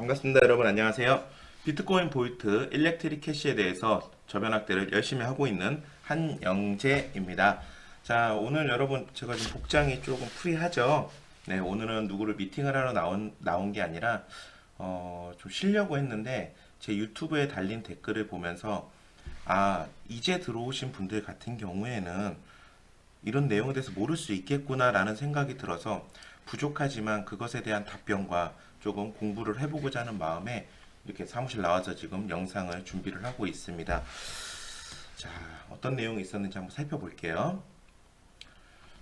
반갑습니다. 여러분 안녕하세요. 비트코인 보이트 일렉트릭 캐시에 대해서 저변 확대를 열심히 하고 있는 한영재입니다. 자, 오늘 여러분 제가 지금 복장이 조금 프리하죠. 네, 오늘은 누구를 미팅을 하러 나온 게 아니라 좀 쉬려고 했는데 제 유튜브에 달린 댓글을 보면서 이제 들어오신 분들 같은 경우에는 이런 내용에 대해서 모를 수 있겠구나라는 생각이 들어서 부족하지만 그것에 대한 답변과 조금 공부를 해보고자 하는 마음에 이렇게 사무실 나와서 지금 영상을 준비를 하고 있습니다. 자, 어떤 내용이 있었는지 한번 살펴볼게요.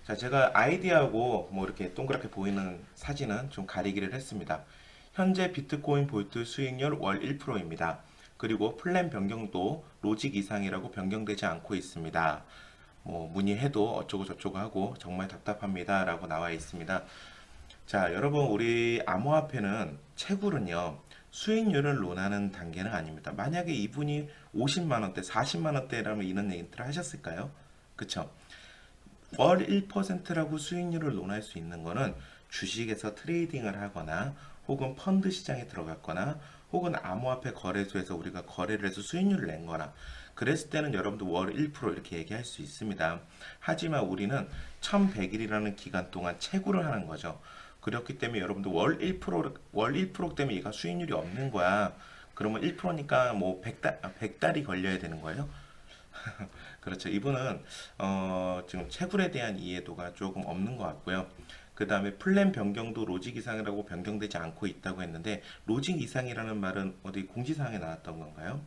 자, 제가 아이디하고 뭐 이렇게 동그랗게 보이는 사진은 좀 가리기를 했습니다. 현재 비트코인 볼트 수익률 월 1%입니다. 그리고 플랜 변경도 로직 이상이라고 변경되지 않고 있습니다. 뭐 문의해도 어쩌고 저쩌고 하고 정말 답답합니다 라고 나와 있습니다. 자, 여러분, 우리 암호화폐는 채굴은요 수익률을 논하는 단계는 아닙니다. 만약에 이분이 50만원대 40만원대라면 이런 얘기들을 하셨을까요? 그쵸? 월 1%라고 수익률을 논할 수 있는 거는 주식에서 트레이딩을 하거나 혹은 펀드 시장에 들어갔거나 혹은 암호화폐 거래소에서 우리가 거래를 해서 수익률을 낸 거나 그랬을 때는 여러분도 월 1% 이렇게 얘기할 수 있습니다. 하지만 우리는 1100일이라는 기간 동안 채굴을 하는 거죠. 그렇기 때문에 여러분도 월 1% 때문에 얘가 수익률이 없는 거야. 그러면 1%니까 뭐 100달이 걸려야 되는 거예요. 그렇죠. 이분은 지금 채굴에 대한 이해도가 조금 없는 것 같고요. 그 다음에 플랜 변경도 로직 이상이라고 변경되지 않고 있다고 했는데 로직 이상이라는 말은 어디 공지사항에 나왔던 건가요?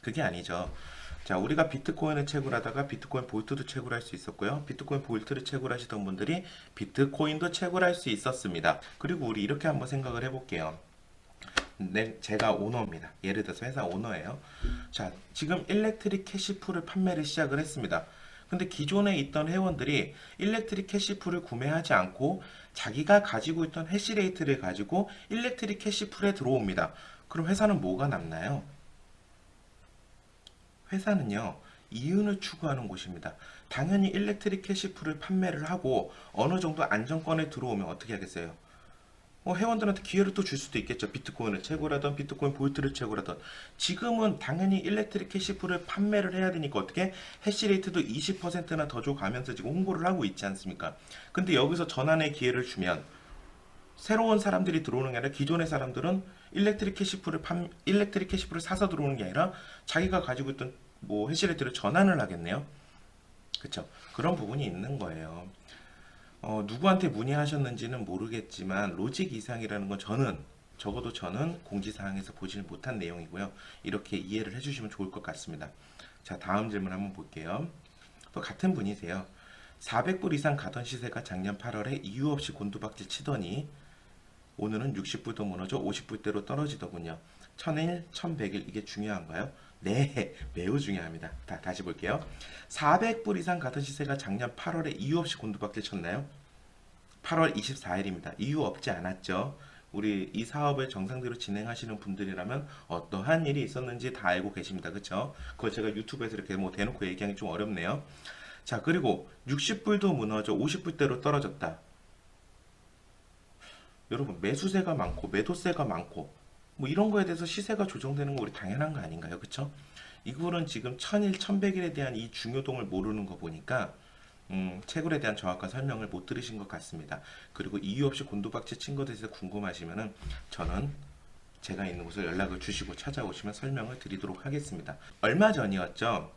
그게 아니죠. 자, 우리가 비트코인을 채굴하다가 비트코인 볼트도 채굴할 수 있었고요. 비트코인 볼트를 채굴하시던 분들이 비트코인도 채굴할 수 있었습니다. 그리고 우리 이렇게 한번 생각을 해볼게요. 네, 제가 오너입니다. 예를 들어서 회사 오너예요. 자, 지금 일렉트릭 캐시풀을 판매를 시작을 했습니다. 근데 기존에 있던 회원들이 일렉트릭 캐시풀을 구매하지 않고 자기가 가지고 있던 해시레이트를 가지고 일렉트릭 캐시풀에 들어옵니다. 그럼 회사는 뭐가 남나요? 회사는요, 이윤을 추구하는 곳입니다. 당연히 일렉트릭 캐시풀을 판매를 하고 어느 정도 안정권에 들어오면 어떻게 하겠어요? 회원들한테 기회를 또 줄 수도 있겠죠. 비트코인을 채굴하던 비트코인 볼트를 채굴하던 지금은 당연히 일렉트릭 캐시풀을 판매를 해야 되니까 어떻게 해시레이트도 20%나 더 줘가면서 지금 홍보를 하고 있지 않습니까? 근데 여기서 전환의 기회를 주면 새로운 사람들이 들어오는 게 아니라 기존의 사람들은 일렉트릭 캐시풀을 사서 들어오는 게 아니라 자기가 가지고 있던 뭐 해시레이트를 전환을 하겠네요. 그쵸? 그런 부분이 있는 거예요. 누구한테 문의하셨는지는 모르겠지만 로직 이상이라는 건 적어도 저는 공지사항에서 보질 못한 내용이고요. 이렇게 이해를 해주시면 좋을 것 같습니다. 자, 다음 질문 한번 볼게요. 또 같은 분이세요. 400불 이상 가던 시세가 작년 8월에 이유 없이 곤두박질 치더니 오늘은 60불도 무너져 50불대로 떨어지더군요. 1000일, 1100일 이게 중요한가요? 네, 매우 중요합니다. 다시 볼게요. 400불 이상 가던 시세가 작년 8월에 이유 없이 곤두박질 쳤나요? 8월 24일입니다. 이유 없지 않았죠. 우리 이 사업을 정상대로 진행하시는 분들이라면 어떠한 일이 있었는지 다 알고 계십니다. 그쵸? 그걸 제가 유튜브에서 이렇게 뭐 대놓고 얘기하기 좀 어렵네요. 자, 그리고 60불도 무너져 50불대로 떨어졌다. 여러분, 매수세가 많고 매도세가 많고 뭐 이런 거에 대해서 시세가 조정되는 거 우리 당연한 거 아닌가요? 그쵸? 이분은 지금 1000일, 1100일에 대한 이 중요동을 모르는 거 보니까 채굴에 대한 정확한 설명을 못 들으신 것 같습니다. 그리고 이유 없이 곤두박질 친 것에 대해서 궁금하시면은 저는 제가 있는 곳에 연락을 주시고 찾아오시면 설명을 드리도록 하겠습니다. 얼마 전이었죠?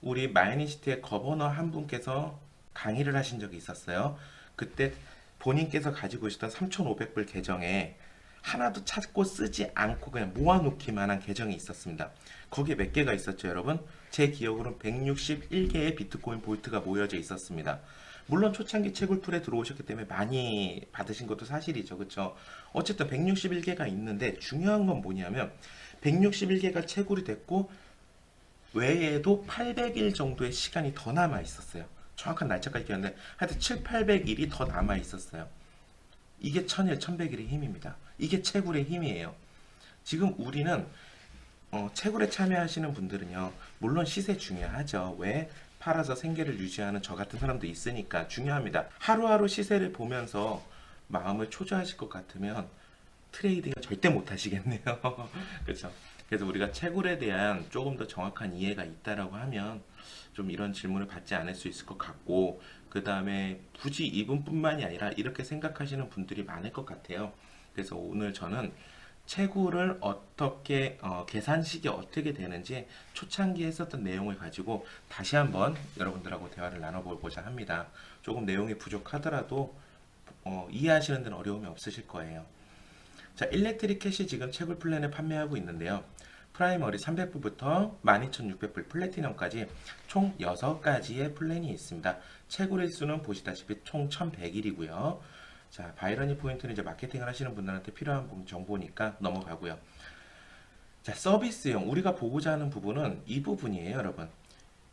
우리 마이니시티의 거버너 한 분께서 강의를 하신 적이 있었어요. 그때 본인께서 가지고 계시던 3,500불 계정에 하나도 찾고 쓰지 않고 그냥 모아놓기만 한 계정이 있었습니다. 거기에 몇 개가 있었죠, 여러분? 제 기억으로는 161개의 비트코인 볼트가 모여져 있었습니다. 물론 초창기 채굴풀에 들어오셨기 때문에 많이 받으신 것도 사실이죠, 그쵸? 어쨌든 161개가 있는데 중요한 건 뭐냐면 161개가 채굴이 됐고 외에도 800일 정도의 시간이 더 남아 있었어요. 정확한 날짜까지 기억하는데 하여튼 7, 800일이 더 남아 있었어요. 이게 1000일, 1100일의 힘입니다. 이게 채굴의 힘이에요. 지금 우리는 채굴에 참여하시는 분들은요, 물론 시세 중요하죠. 왜? 팔아서 생계를 유지하는 저 같은 사람도 있으니까 중요합니다. 하루하루 시세를 보면서 마음을 초조하실 것 같으면 트레이딩을 절대 못 하시겠네요. 그렇죠? 그래서 우리가 채굴에 대한 조금 더 정확한 이해가 있다라고 하면 좀 이런 질문을 받지 않을 수 있을 것 같고, 그 다음에 굳이 이분뿐만이 아니라 이렇게 생각하시는 분들이 많을 것 같아요. 그래서 오늘 저는 채굴을 어떻게 계산식이 어떻게 되는지 초창기에 했었던 내용을 가지고 다시 한번 여러분들하고 대화를 나눠보고자 합니다. 조금 내용이 부족하더라도 이해하시는 데는 어려움이 없으실 거예요. 자, 일렉트릭 캐시 지금 채굴 플랜을 판매하고 있는데요. 프라이머리 300불부터 12,600불 플래티넘까지 총 6가지의 플랜이 있습니다. 채굴 일수는 보시다시피 총 1,100일이고요. 자, 바이러니 포인트는 이제 마케팅을 하시는 분들한테 필요한 정보니까 넘어가고요. 자, 서비스용 우리가 보고자 하는 부분은 이 부분이에요, 여러분.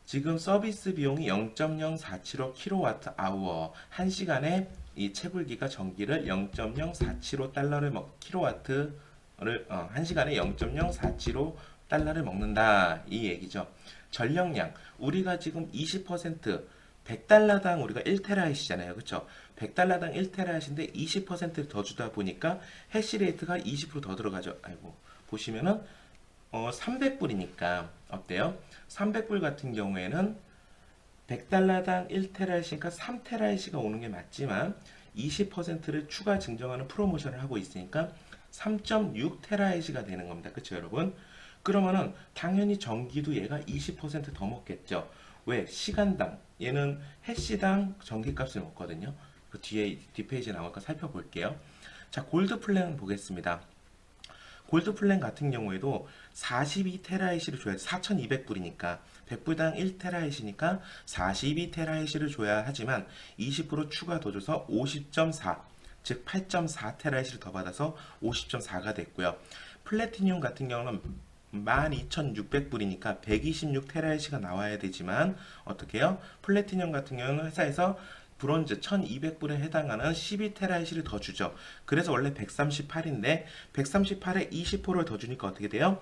지금 서비스 비용이 0.0475kWh 1시간에 이 채굴기가 전기를 0.0475달러를 킬로와트를 1시간에 0.0475달러를 먹는다 이 얘기죠. 전력량 우리가 지금 20% 100달러당 우리가 1테라헤시잖아요. 그렇죠? 100달러당 1테라헤시인데 20%를 더 주다 보니까 해시레이트가 20%더 들어가죠. 아이고. 보시면은 300불이니까 어때요? 300불 같은 경우에는 100달러당 1테라헤시니까 3테라헤시가 오는 게 맞지만 20%를 추가 증정하는 프로모션을 하고 있으니까 3.6테라헤시가 되는 겁니다. 그렇죠, 여러분? 그러면은 당연히 전기도 얘가 20%더 먹겠죠. 왜? 시간당 얘는 해시당 전기값을 먹거든요. 그 뒤에 뒷페이지에 나오니까 살펴볼게요. 자, 골드 플랜 보겠습니다. 골드 플랜 같은 경우에도 42테라헤시를 줘야 4,200불이니까 100불당 1테라헤시니까 42테라헤시를 줘야 하지만 20% 추가 더 줘서 50.4 즉 8.4테라헤시를 더 받아서 50.4가 됐고요. 플래티늄 같은 경우는 12,600불이니까 126테라헤시가 나와야 되지만 어떻게 해요? 플래티늄 같은 경우는 회사에서 브론즈 1200불에 해당하는 12테라헤시를 더 주죠. 그래서 원래 138인데 138에 20%를 더 주니까 어떻게 돼요?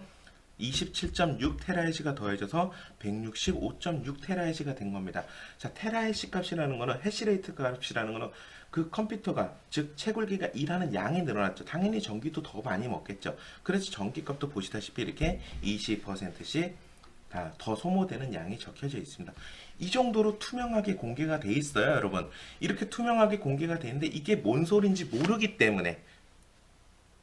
27.6테라헤시가 더해져서 165.6테라헤시가 된 겁니다. 자, 테라헤시 값이라는 거는 해시레이트 값이라는 거는 그 컴퓨터가 즉 채굴기가 일하는 양이 늘어났죠. 당연히 전기도 더 많이 먹겠죠. 그래서 전기값도 보시다시피 이렇게 20%씩 더 소모되는 양이 적혀져 있습니다. 이 정도로 투명하게 공개가 돼 있어요, 여러분. 이렇게 투명하게 공개가 되는데 이게 뭔 소린지 모르기 때문에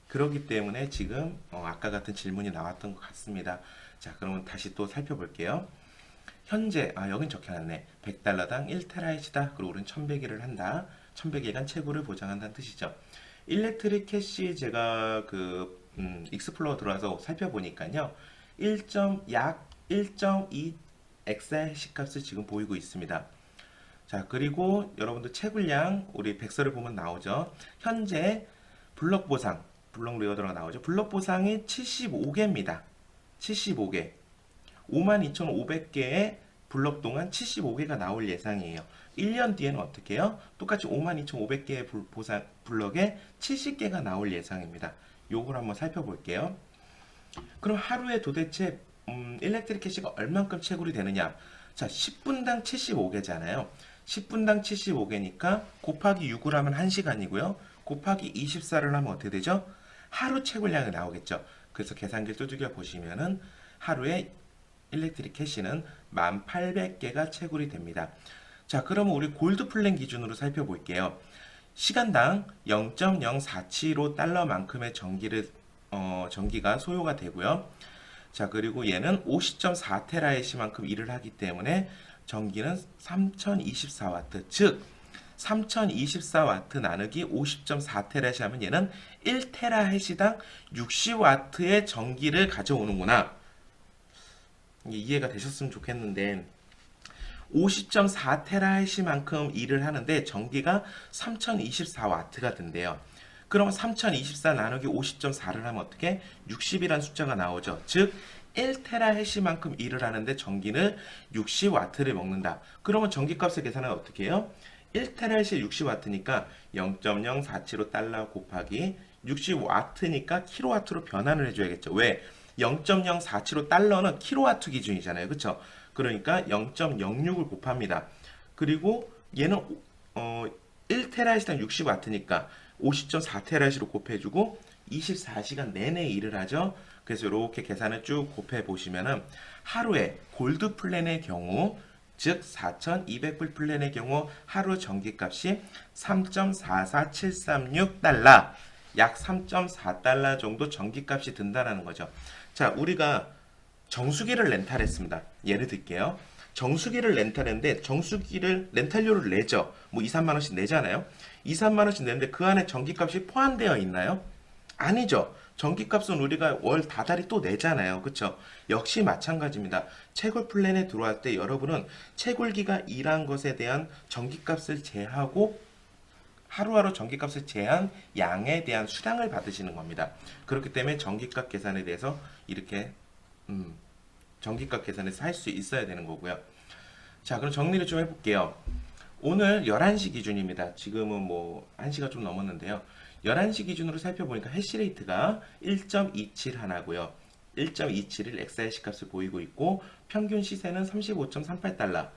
그러기 때문에 지금 아까 같은 질문이 나왔던 것 같습니다. 자, 그러면 다시 또 살펴볼게요. 현재 여긴 적혀놨네. 100달러당 1테라헤시다. 그리고 우리는 1100일을 한다. 1100일간 채굴을 보장한다는 뜻이죠. 일렉트릭 캐시 제가 익스플로어 들어와서 살펴보니까요. 약 1.2 엑사헤시 값을 지금 보이고 있습니다. 자, 그리고 여러분들 채굴량 우리 백서를 보면 나오죠. 현재 블록 보상, 블록 리어더가 나오죠. 블록 보상이 75개입니다. 75개. 52,500개의 블록 동안 75개가 나올 예상이에요. 1년 뒤에는 어떻게 해요? 똑같이 52,500개의 블록에 70개가 나올 예상입니다. 요걸 한번 살펴볼게요. 그럼 하루에 도대체 일렉트릭 캐시가 얼만큼 채굴이 되느냐? 자, 10분당 75개잖아요. 10분당 75개니까 곱하기 6을 하면 1시간이고요. 곱하기 24를 하면 어떻게 되죠? 하루 채굴량이 나오겠죠. 그래서 계산기를 두들겨 보시면은 하루에 일렉트릭 캐시는 1800개가 채굴이 됩니다. 자, 그러면 우리 골드 플랜 기준으로 살펴볼게요. 시간당 0.0475달러만큼의 전기가 소요가 되고요. 자, 그리고 얘는 50.4테라헤시만큼 일을 하기 때문에 전기는 3024와트, 즉 3024와트 나누기 50.4테라헤시 하면 얘는 1테라헤시당 60와트의 전기를 가져오는구나. 이해가 되셨으면 좋겠는데 50.4테라헤시만큼 일을 하는데 전기가 3024와트가 된대요. 그러면 3024 나누기 50.4를 하면 어떻게? 60이라는 숫자가 나오죠. 즉 1테라헤시만큼 일을 하는데 전기는 60와트를 먹는다. 그러면 전기값을 계산하면 어떻게 해요? 1테라헤시 60와트니까 0.0475달러 곱하기 60와트니까 킬로와트로 변환을 해줘야겠죠. 왜? 0.047달러는 킬로와트 기준이잖아요. 그쵸? 그러니까 0.06을 곱합니다. 그리고 얘는 1테라헤시당 60와트니까 50.4테라헤시로 곱해주고 24시간 내내 일을 하죠. 그래서 이렇게 계산을 쭉 곱해 보시면은 하루에 골드 플랜의 경우, 즉 4,200불 플랜의 경우 하루 전기값이 3.44736달러, 약 3.4달러 정도 전기값이 든다라는 거죠. 자, 우리가 정수기를 렌탈했습니다. 예를 들게요. 정수기를 렌탈했는데 정수기를 렌탈료를 내죠. 뭐 2, 3만 원씩 내잖아요. 2, 3만 원씩 내는데 그 안에 전기값이 포함되어 있나요? 아니죠. 전기값은 우리가 월 다달이 또 내잖아요. 그쵸? 역시 마찬가지입니다. 채굴 플랜에 들어갈 때 여러분은 채굴기가 일한 것에 대한 전기값을 제하고 하루하루 전기값을 제한 양에 대한 수량을 받으시는 겁니다. 그렇기 때문에 전기값 계산에 대해서 이렇게 전기값 계산에서 할 수 있어야 되는 거고요. 자, 그럼 정리를 좀 해볼게요. 오늘 11시 기준입니다. 지금은 뭐 1시가 좀 넘었는데요. 11시 기준으로 살펴보니까 해시레이트가 1.27 하나고요. 1.271 엑사이시 값을 보이고 있고 평균 시세는 35.38달러,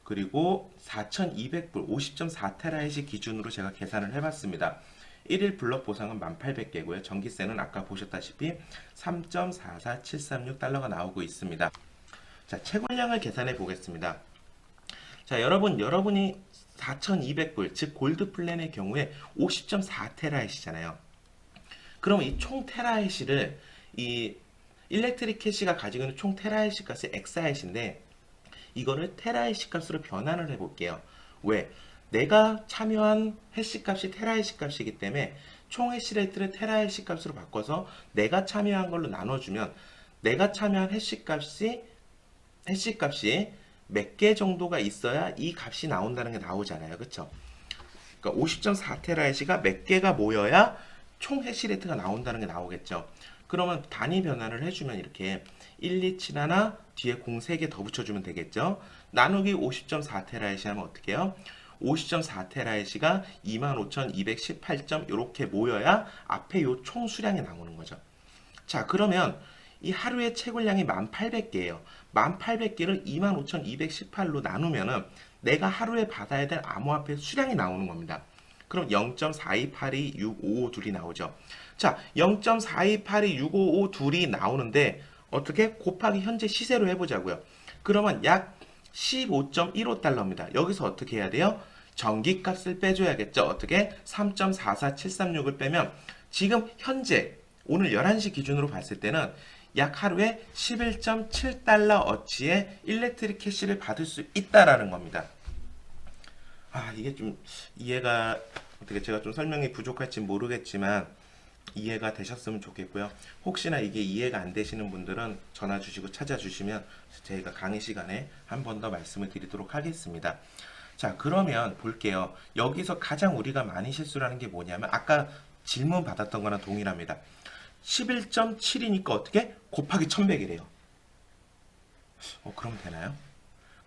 그리고 4,200불 50.4테라헤시 기준으로 제가 계산을 해봤습니다. 1일 블럭 보상은 1,800개고요. 전기세는 아까 보셨다시피 3.44736달러가 나오고 있습니다. 자, 채굴량을 계산해 보겠습니다. 자, 여러분이 4,200불, 즉 골드 플랜의 경우에 50.4테라헤시잖아요. 그럼 이 총 테라헤시를 이 일렉트릭 캐시가 가지고 있는 총 테라헤시 값이 엑사헤시인데 이거를 테라헤시 값으로 변환을 해볼게요. 왜? 내가 참여한 해시 값이 테라헤시 값이기 때문에 총 해시레이트를 테라헤시 값으로 바꿔서 내가 참여한 걸로 나눠주면 내가 참여한 해시 값이 몇 개 정도가 있어야 이 값이 나온다는 게 나오잖아요. 그쵸? 그러니까 50.4테라헤시가 몇 개가 모여야 총 해시레이트가 나온다는 게 나오겠죠. 그러면 단위 변환을 해주면 이렇게 127 하나 뒤에 0 3개 더 붙여주면 되겠죠. 나누기 50.4테라헤시 하면 어떻게 해요? 50.4테라헤시가 25,218점 이렇게 모여야 앞에 요 총 수량이 나오는 거죠. 자, 그러면 이 하루의 채굴량이 1,800개예요. 1,800개를 25,218로 나누면은 내가 하루에 받아야 될 암호화폐 수량이 나오는 겁니다. 그럼 0.4282655둘이 나오죠. 자, 0.4282655둘이 나오는데 어떻게 곱하기 현재 시세로 해보자고요. 그러면 약 15.15달러입니다. 여기서 어떻게 해야 돼요? 전기값을 빼줘야겠죠. 어떻게? 3.44736을 빼면 지금 현재 오늘 11시 기준으로 봤을 때는 약 하루에 11.7달러 어치의 일렉트릭 캐시를 받을 수 있다라는 겁니다. 아, 이게 좀 이해가 어떻게 제가 좀 설명이 부족할지 모르겠지만 이해가 되셨으면 좋겠고요. 혹시나 이게 이해가 안 되시는 분들은 전화 주시고 찾아주시면 저희가 강의 시간에 한 번 더 말씀을 드리도록 하겠습니다. 자, 그러면 볼게요. 여기서 가장 우리가 많이 실수를 하는 게 뭐냐면 아까 질문 받았던 거랑 동일합니다. 11.7이니까 어떻게? 곱하기 1100이래요. 그럼 되나요?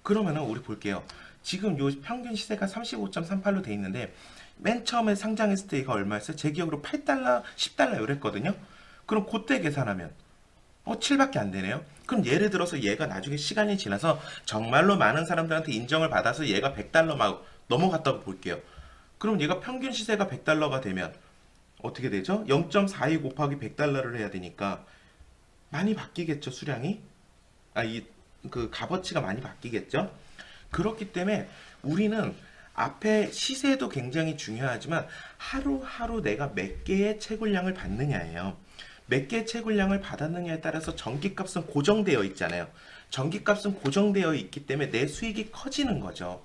그러면은 우리 볼게요. 지금 요 평균 시세가 35.38로 돼 있는데 맨 처음에 상장했을 때 이거 얼마였어요? 제 기억으로 8달러, 10달러 이랬거든요. 그럼 그때 계산하면 7밖에 안 되네요. 그럼 예를 들어서 얘가 나중에 시간이 지나서 정말로 많은 사람들한테 인정을 받아서 얘가 100달러 막 넘어갔다고 볼게요. 그럼 얘가 평균 시세가 100달러가 되면 어떻게 되죠? 0.42 곱하기 100달러를 해야 되니까 많이 바뀌겠죠, 수량이? 그 값어치가 많이 바뀌겠죠? 그렇기 때문에 우리는 앞에 시세도 굉장히 중요하지만 하루하루 내가 몇 개의 채굴량을 받느냐예요. 몇 개의 채굴량을 받았느냐에 따라서 전기값은 고정되어 있잖아요. 전기값은 고정되어 있기 때문에 내 수익이 커지는 거죠.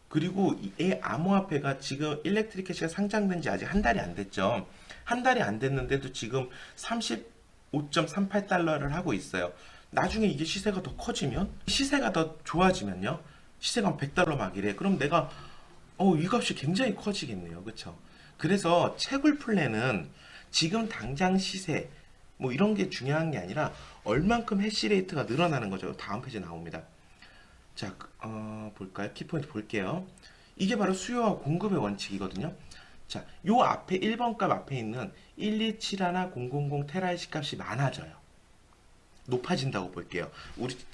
그리고 이 암호화폐가 지금 일렉트릭 캐시가 상장된 지 아직 한 달이 안 됐죠. 한 달이 안 됐는데도 지금 35.38달러를 하고 있어요. 나중에 이게 시세가 더 커지면, 시세가 더 좋아지면요. 시세가 100달러 막 이래. 그럼 내가 이 값이 굉장히 커지겠네요. 그쵸? 그래서 채굴 플랜은 지금 당장 시세 뭐 이런 게 중요한 게 아니라 얼만큼 해시레이트가 늘어나는 거죠. 다음 페이지 나옵니다. 자, 볼까요? 키포인트 볼게요. 이게 바로 수요와 공급의 원칙이거든요. 자, 요 앞에 1번 값 앞에 있는 1271000 테라헤시 값이 많아져요. 높아진다고 볼게요.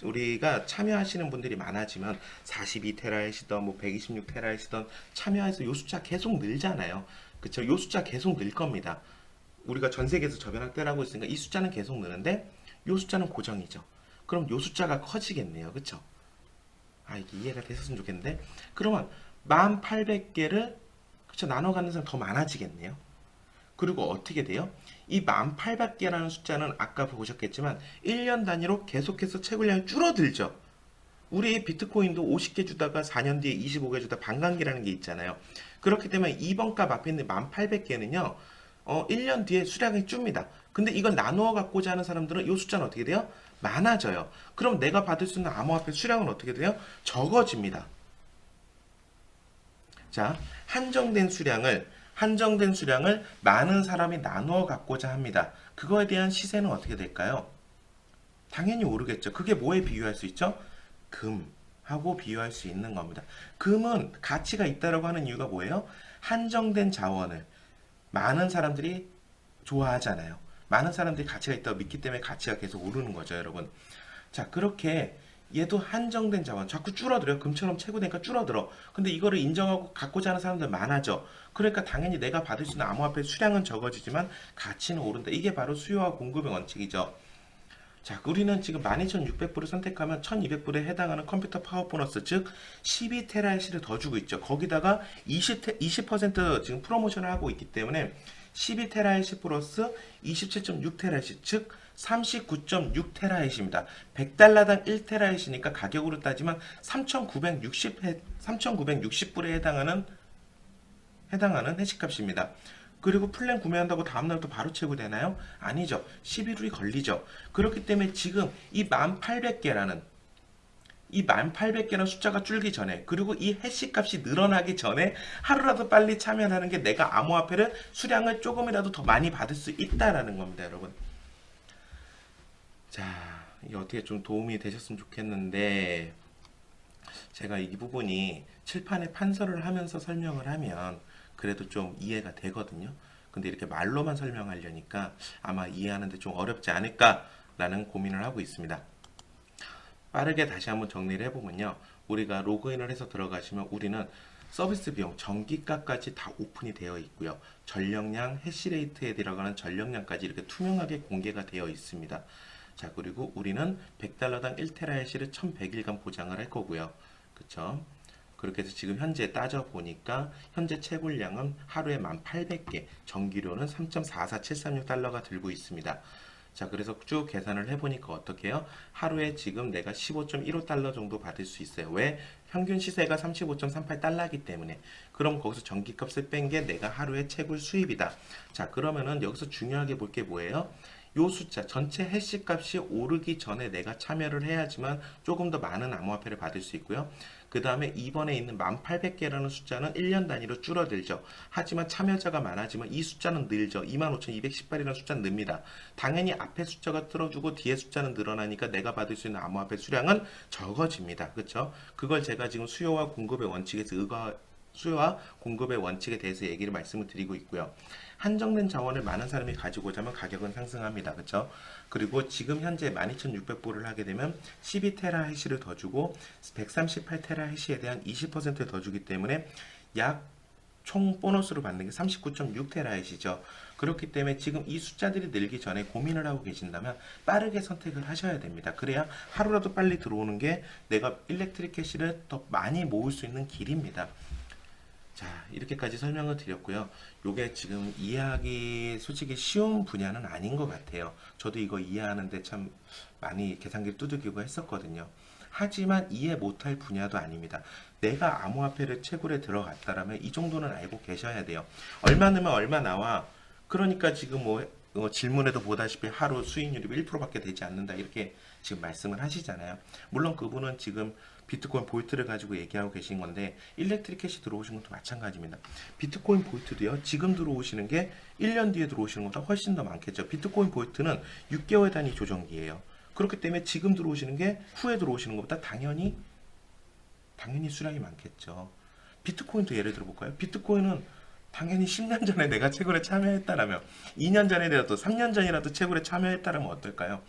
우리가 참여하시는 분들이 많아지면 42테라헤시던 뭐 126테라헤시던 참여해서 요 숫자 계속 늘잖아요. 그쵸? 요 숫자 계속 늘 겁니다. 우리가 전 세계에서 저변학대를 하고 있으니까 이 숫자는 계속 느는데 이 숫자는 고정이죠. 그럼 이 숫자가 커지겠네요. 그쵸? 아, 이게 이해가 됐었으면 좋겠는데. 그러면 1800개를 그쵸, 나눠 갖는 사람 더 많아지겠네요. 그리고 어떻게 돼요? 이 1800개라는 숫자는 아까 보셨겠지만 1년 단위로 계속해서 채굴량이 줄어들죠. 우리 비트코인도 50개 주다가 4년 뒤에 25개 주다 반감기라는 게 있잖아요. 그렇기 때문에 이번 값 앞에 있는 1800개는요. 1년 뒤에 수량이 줍니다. 근데 이걸 나누어 갖고자 하는 사람들은 이 숫자는 어떻게 돼요? 많아져요. 그럼 내가 받을 수 있는 암호화폐 수량은 어떻게 돼요? 적어집니다. 자, 한정된 수량을 많은 사람이 나누어 갖고자 합니다. 그거에 대한 시세는 어떻게 될까요? 당연히 오르겠죠. 그게 뭐에 비유할 수 있죠? 금하고 비유할 수 있는 겁니다. 금은 가치가 있다라고 하는 이유가 뭐예요? 한정된 자원을 많은 사람들이 좋아하잖아요. 많은 사람들이 가치가 있다고 믿기 때문에 가치가 계속 오르는 거죠, 여러분. 자, 그렇게 얘도 한정된 자원 자꾸 줄어들어요. 금처럼 채굴되니까 줄어들어. 근데 이거를 인정하고 갖고자 하는 사람들 많아져. 그러니까 당연히 내가 받을 수 있는 암호화폐 수량은 적어지지만 가치는 오른다. 이게 바로 수요와 공급의 원칙이죠. 자, 우리는 지금 12,600불을 선택하면 1,200불에 해당하는 컴퓨터 파워 보너스, 즉 12테라이시를 더 주고 있죠. 거기다가 20% 지금 프로모션을 하고 있기 때문에 12테라이시 플러스 27.6테라이시, 즉 39.6테라이시입니다. 100달러당 1테라이시니까 가격으로 따지면 3,960불에 해당하는 해시값입니다. 그리고 플랜 구매한다고 다음날부터 바로 채굴되나요? 아니죠. 11일이 걸리죠. 그렇기 때문에 지금 이 1800개라는 숫자가 줄기 전에, 그리고 이 해시 값이 늘어나기 전에 하루라도 빨리 참여하는 게 내가 암호화폐를 수량을 조금이라도 더 많이 받을 수 있다라는 겁니다, 여러분. 자, 이게 어떻게 좀 도움이 되셨으면 좋겠는데, 제가 이 부분이 칠판에 판서를 하면서 설명을 하면 그래도 좀 이해가 되거든요. 근데 이렇게 말로만 설명하려니까 아마 이해하는데 좀 어렵지 않을까라는 고민을 하고 있습니다. 빠르게 다시 한번 정리를 해보면요. 우리가 로그인을 해서 들어가시면 우리는 서비스 비용, 전기가까지 다 오픈이 되어 있고요. 전력량, 해시레이트에 들어가는 전력량까지 이렇게 투명하게 공개가 되어 있습니다. 자, 그리고 우리는 100달러당 1테라해시를 1100일간 보장을 할 거고요. 그쵸? 그렇게 해서 지금 현재 따져보니까 현재 채굴량은 하루에 1800개, 전기료는 3.44736달러가 들고 있습니다. 자, 그래서 쭉 계산을 해보니까 어떻게 해요? 하루에 지금 내가 15.15달러 정도 받을 수 있어요. 왜? 평균 시세가 35.38달러이기 때문에. 그럼 거기서 전기값을 뺀 게 내가 하루에 채굴 수입이다. 자, 그러면은 여기서 중요하게 볼 게 뭐예요? 요 숫자, 전체 해시 값이 오르기 전에 내가 참여를 해야지만 조금 더 많은 암호화폐를 받을 수 있고요. 그 다음에 이번에 있는 1800개라는 숫자는 1년 단위로 줄어들죠. 하지만 참여자가 많아지면 이 숫자는 늘죠. 25,218이라는 숫자는 늡니다. 당연히 앞에 숫자가 틀어주고 뒤에 숫자는 늘어나니까 내가 받을 수 있는 암호화폐 수량은 적어집니다. 그렇죠? 그걸 제가 지금 수요와 공급의 원칙에 대해서 얘기를 말씀을 드리고 있고요. 한정된 자원을 많은 사람이 가지고자 하면 가격은 상승합니다. 그렇죠? 그리고 지금 현재 12,600불을 하게 되면 12테라 해시를 더 주고 138테라 해시에 대한 20%를 더 주기 때문에 약 총 보너스로 받는 게 39.6테라 해시죠. 그렇기 때문에 지금 이 숫자들이 늘기 전에 고민을 하고 계신다면 빠르게 선택을 하셔야 됩니다. 그래야 하루라도 빨리 들어오는 게 내가 일렉트릭 캐시를 더 많이 모을 수 있는 길입니다. 자, 이렇게까지 설명을 드렸고요. 요게 지금 이해하기 솔직히 쉬운 분야는 아닌 것 같아요. 저도 이거 이해하는데 참 많이 계산기를 두들기고 했었거든요. 하지만 이해 못할 분야도 아닙니다. 내가 암호화폐를 채굴에 들어갔다라면 이 정도는 알고 계셔야 돼요. 얼마 넣으면 얼마 나와. 그러니까 지금 질문에도 보다시피 하루 수익률이 1%밖에 되지 않는다 이렇게 지금 말씀을 하시잖아요. 물론 그분은 지금 비트코인 보이트를 가지고 얘기하고 계신 건데 일렉트릭 캐시 들어오신 것도 마찬가지입니다. 비트코인 보이트도요. 지금 들어오시는 게 1년 뒤에 들어오시는 것보다 훨씬 더 많겠죠. 비트코인 보이트는 6개월 단위 조정기예요. 그렇기 때문에 지금 들어오시는 게 후에 들어오시는 것보다 당연히 수량이 많겠죠. 비트코인도 예를 들어볼까요? 비트코인은 당연히 10년 전에 내가 채굴에 참여했다라면 2년 전이라도 3년 전이라도 채굴에 참여했다라면 어떨까요?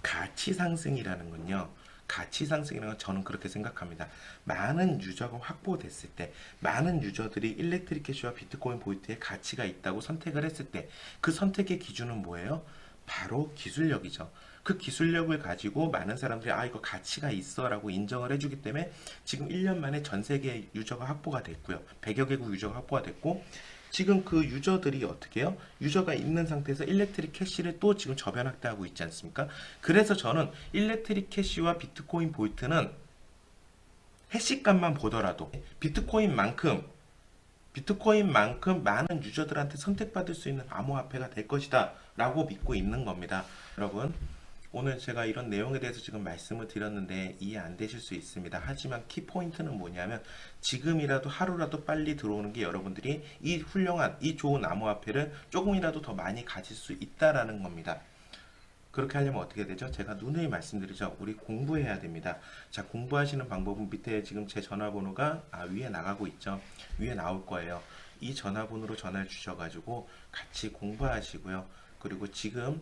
가치 상승이라는 건요. 가치 상승이라는 건 저는 그렇게 생각합니다. 많은 유저가 확보됐을 때, 많은 유저들이 일렉트릭 캐시와 비트코인 보이트에 가치가 있다고 선택을 했을 때, 그 선택의 기준은 뭐예요? 바로 기술력이죠. 그 기술력을 가지고 많은 사람들이 이거 가치가 있어 라고 인정을 해주기 때문에 지금 1년 만에 전 세계 유저가 확보가 됐고요. 100여 개국 유저가 확보가 됐고, 지금 그 유저들이 어떻게 해요? 유저가 있는 상태에서 일렉트릭 캐시를 또 지금 저변 확대하고 있지 않습니까? 그래서 저는 일렉트릭 캐시와 비트코인 보이트는 해시값만 보더라도 비트코인만큼 많은 유저들한테 선택받을 수 있는 암호화폐가 될 것이다 라고 믿고 있는 겁니다. 여러분, 오늘 제가 이런 내용에 대해서 지금 말씀을 드렸는데 이해 안 되실 수 있습니다. 하지만 키포인트는 뭐냐면 지금이라도 하루라도 빨리 들어오는 게 여러분들이 이 훌륭한, 이 좋은 암호화폐를 조금이라도 더 많이 가질 수 있다라는 겁니다. 그렇게 하려면 어떻게 되죠? 제가 누누이 말씀드리죠. 우리 공부해야 됩니다. 자, 공부하시는 방법은 밑에 지금 제 전화번호가 위에 나가고 있죠. 위에 나올 거예요. 이 전화번호로 전화를 주셔가지고 같이 공부하시고요. 그리고 지금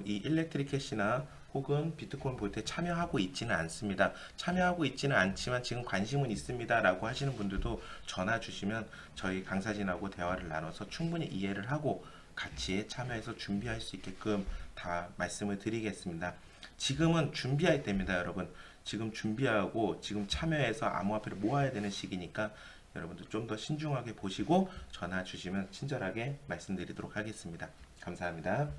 이 일렉트릭 캐시나 혹은 비트코인 보이트에 참여하고 있지는 않습니다. 참여하고 있지는 않지만 지금 관심은 있습니다 라고 하시는 분들도 전화 주시면 저희 강사진하고 대화를 나눠서 충분히 이해를 하고 같이 참여해서 준비할 수 있게끔 다 말씀을 드리겠습니다. 지금은 준비할 때입니다, 여러분. 지금 준비하고 지금 참여해서 암호화폐를 모아야 되는 시기니까 여러분들 좀 더 신중하게 보시고 전화 주시면 친절하게 말씀드리도록 하겠습니다. 감사합니다.